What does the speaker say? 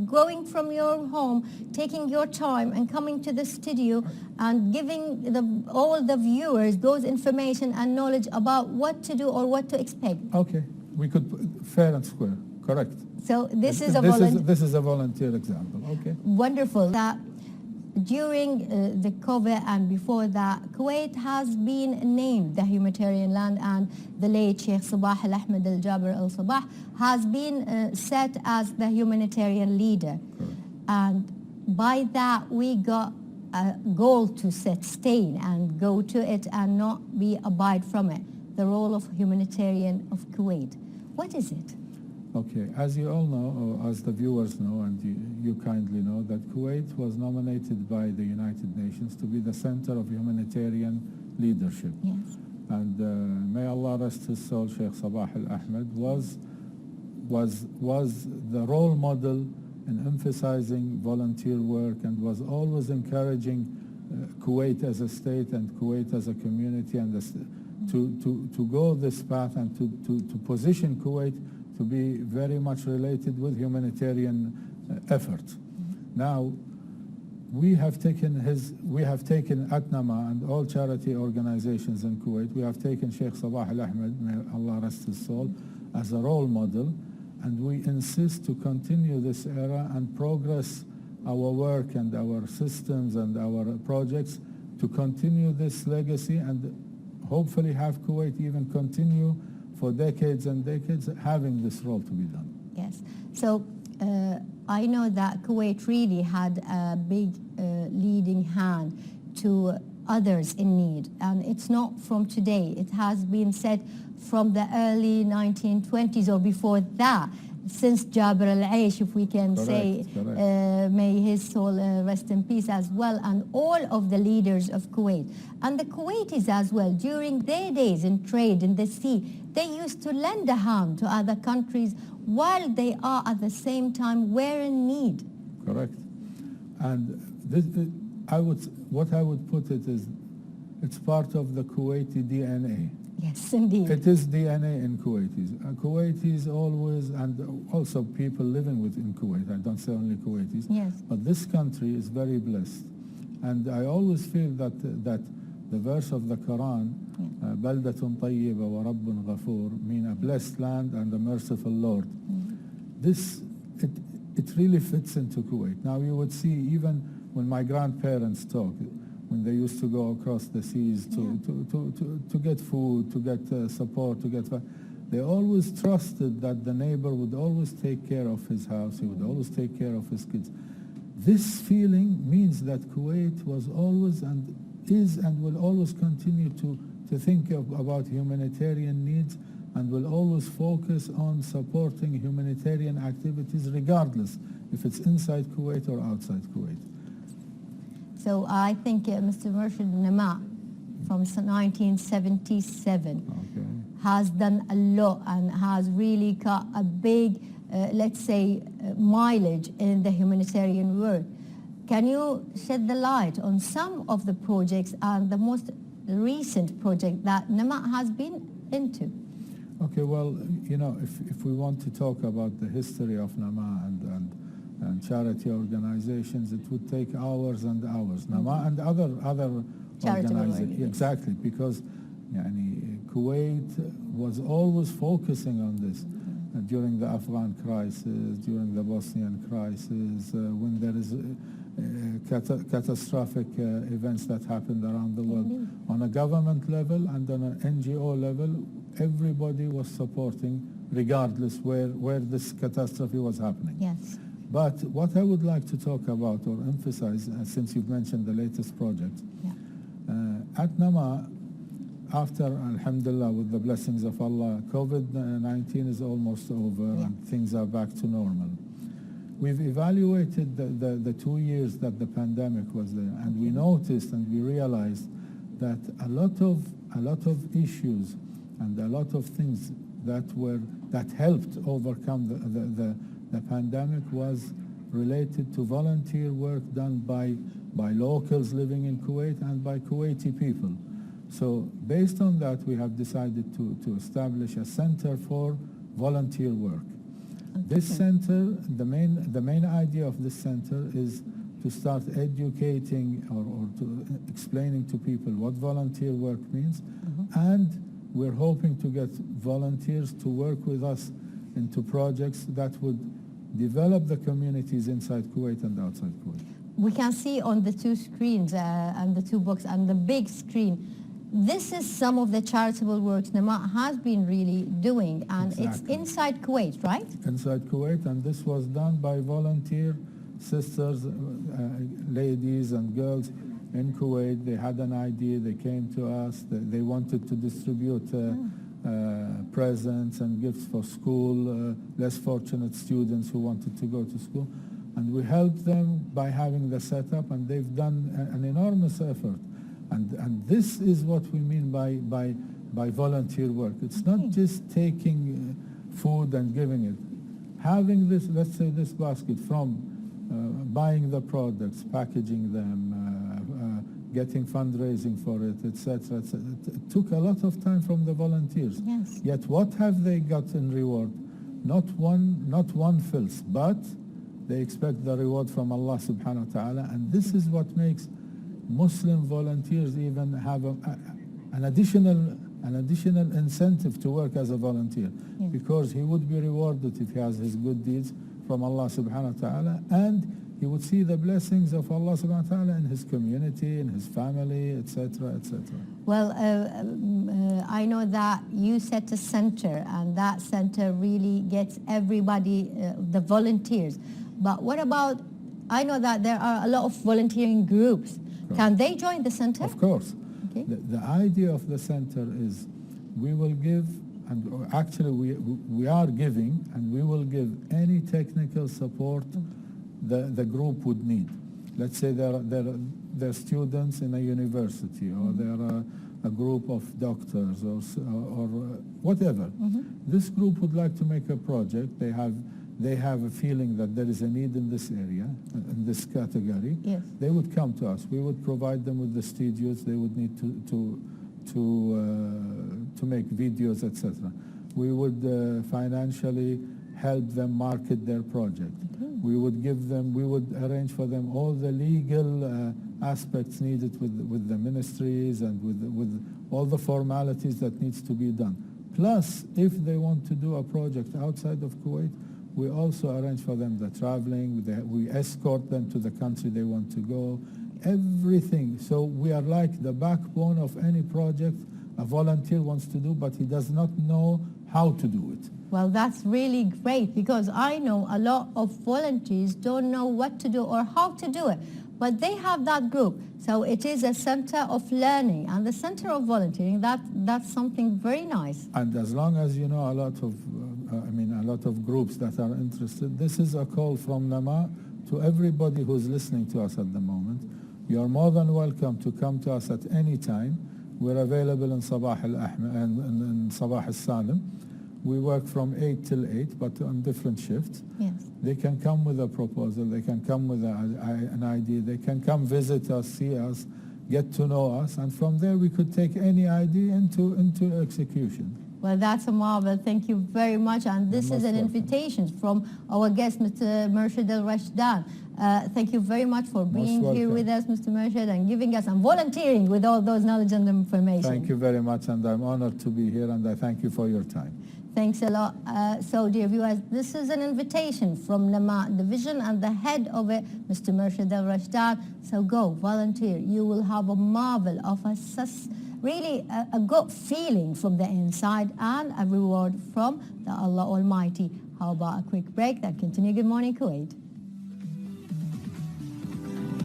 going from your home, taking your time and coming to the studio and giving all the viewers those information and knowledge about what to do or what to expect. Okay, we could, fair and square, correct. So this is a volunteer example, okay. Wonderful. That during the COVID and before that, Kuwait has been named the humanitarian land, and the late Sheikh Sabah al-Ahmed al-Jabir al-Sabah has been set as the humanitarian leader. Correct. And by that we got a goal to sustain and go to it and not abide from it, the role of humanitarian of Kuwait. What is it? Okay, as you all know, or as the viewers know, and you kindly know, that Kuwait was nominated by the United Nations to be the center of humanitarian leadership. Yes. And may Allah rest his soul, Sheikh Sabah al-Ahmed was the role model in emphasizing volunteer work, and was always encouraging Kuwait as a state and Kuwait as a community, and to go this path and to position Kuwait to be very much related with humanitarian effort. Now, we have taken at Namaء and all charity organizations in Kuwait, we have taken Sheikh Sabah al-Ahmed, may Allah rest his soul, as a role model, and we insist to continue this era and progress our work and our systems and our projects to continue this legacy, and hopefully have Kuwait even continue for decades and decades having this role to be done. Yes. So I know that Kuwait really had a big leading hand to others in need, and it's not from today. It has been said from the early 1920s or before that, since Jabir al-Aish, if we can say, may his soul rest in peace as well, and all of the leaders of Kuwait. And the Kuwaitis as well, during their days in trade in the sea, they used to lend a hand to other countries while they are at the same time were in need. Correct. And what I would put it is, it's part of the Kuwaiti DNA. Yes, indeed. It is DNA in Kuwaitis. Kuwaitis always, and also people living within Kuwait, I don't say only Kuwaitis, yes, but this country is very blessed. And I always feel that the verse of the Quran, بَلْدَةٌ طَيِّبَ وَرَبٌّ غَفُورٌ, mean a blessed land and a merciful Lord. It really fits into Kuwait. Now you would see, even when my grandparents talk, when they used to go across the seas to get food, to get support, they always trusted that the neighbor would always take care of his house, he would always take care of his kids. This feeling means that Kuwait was always and is and will always continue to think about humanitarian needs, and will always focus on supporting humanitarian activities regardless if it's inside Kuwait or outside Kuwait. So I think Mr. مرشد نماء from 1977 has done a lot and has really got a big, let's say, mileage in the humanitarian work. Can you shed the light on some of the projects and the most recent project that Namaء has been into? Okay, well, you know, if we want to talk about the history of Namaء and charity organizations, it would take hours and hours. Namaء and other organizations, exactly, because Kuwait was always focusing on this during the Afghan crisis, during the Bosnian crisis, when there is catastrophic events that happened around the world. On a government level and on an NGO level, everybody was supporting regardless where this catastrophe was happening. Yes. But what I would like to talk about or emphasize, since you've mentioned the latest project, at Namaء, after, alhamdulillah, with the blessings of Allah, COVID-19 is almost over and things are back to normal. We've evaluated the 2 years that the pandemic was there, and we noticed and we realized that a lot of issues and a lot of things that helped overcome the pandemic was related to volunteer work done by locals living in Kuwait and by Kuwaiti people. So based on that, we have decided to establish a center for volunteer work. This center, the main idea of this center is to start educating or to explaining to people what volunteer work means, and we're hoping to get volunteers to work with us into projects that would develop the communities inside Kuwait and outside Kuwait. We can see on the two screens and the two books and the big screen, this is some of the charitable works Namaء has been really doing, and it's inside Kuwait, right? Inside Kuwait, and this was done by volunteer sisters, ladies and girls in Kuwait. They had an idea, they came to us, they wanted to distribute presents and gifts for school, less fortunate students who wanted to go to school. And we helped them by having the setup, and they've done an enormous effort. And this is what we mean by volunteer work. It's not just taking food and giving it. Having this, let's say this basket, from buying the products, packaging them, getting fundraising for it, etc. It took a lot of time from the volunteers. Yes. Yet what have they got in reward? Not one filth, but they expect the reward from Allah subhanahu wa ta'ala. And this is what makes Muslim volunteers even have an additional incentive to work as a volunteer, because he would be rewarded if he has his good deeds from Allah subhanahu wa ta'ala, and he would see the blessings of Allah subhanahu wa ta'ala in his community, in his family, etc., etc. Well, I know that you set a center, and that center really gets everybody, the volunteers. But what about, I know that there are a lot of volunteering groups. Can they join the center? Of course. Okay. The idea of the center is we will give, and actually we are giving, and we will give any technical support the group would need. Let's say they're students in a university, or they're a group of doctors or whatever. This group would like to make a project. They have a feeling that there is a need in this area, in this category. Yes. They would come to us. We would provide them with the studios they would need to make videos, etc. We would financially help them market their project. We would arrange for them all the legal aspects needed with the ministries and with all the formalities that needs to be done. Plus, if they want to do a project outside of Kuwait, we also arrange for them the traveling, we escort them to the country they want to go, everything. So we are like the backbone of any project a volunteer wants to do, but he does not know how to do it. Well, that's really great, because I know a lot of volunteers don't know what to do or how to do it, but they have that group. So it is a center of learning and the center of volunteering. That's something very nice. And as long as you know a lot of groups that are interested, this is a call from Namaء to everybody who's listening to us at the moment. You are more than welcome to come to us at any time. We're available in Sabah al-Ahmed and in Sabah al-Salim. We work from 8 till 8, but on different shifts. Yes. They can come with a proposal. They can come with an idea. They can come visit us, see us, get to know us, and from there we could take any idea into execution. Well, that's a marvel. Thank you very much. And this is an invitation from our guest, Mr. مرشد الرشدان. Thank you very much for being here with us, Mr. مرشد, and giving us and volunteering with all those knowledge and information. Thank you very much, and I'm honored to be here, and I thank you for your time. Thanks a lot. So, dear viewers, this is an invitation from Namaء Division and the head of it, Mr. مرشد الرشدان. So go, volunteer. You will have a marvel of really a good feeling from the inside and a reward from the Allah Almighty. How about a quick break? Then continue. Good morning, Kuwait.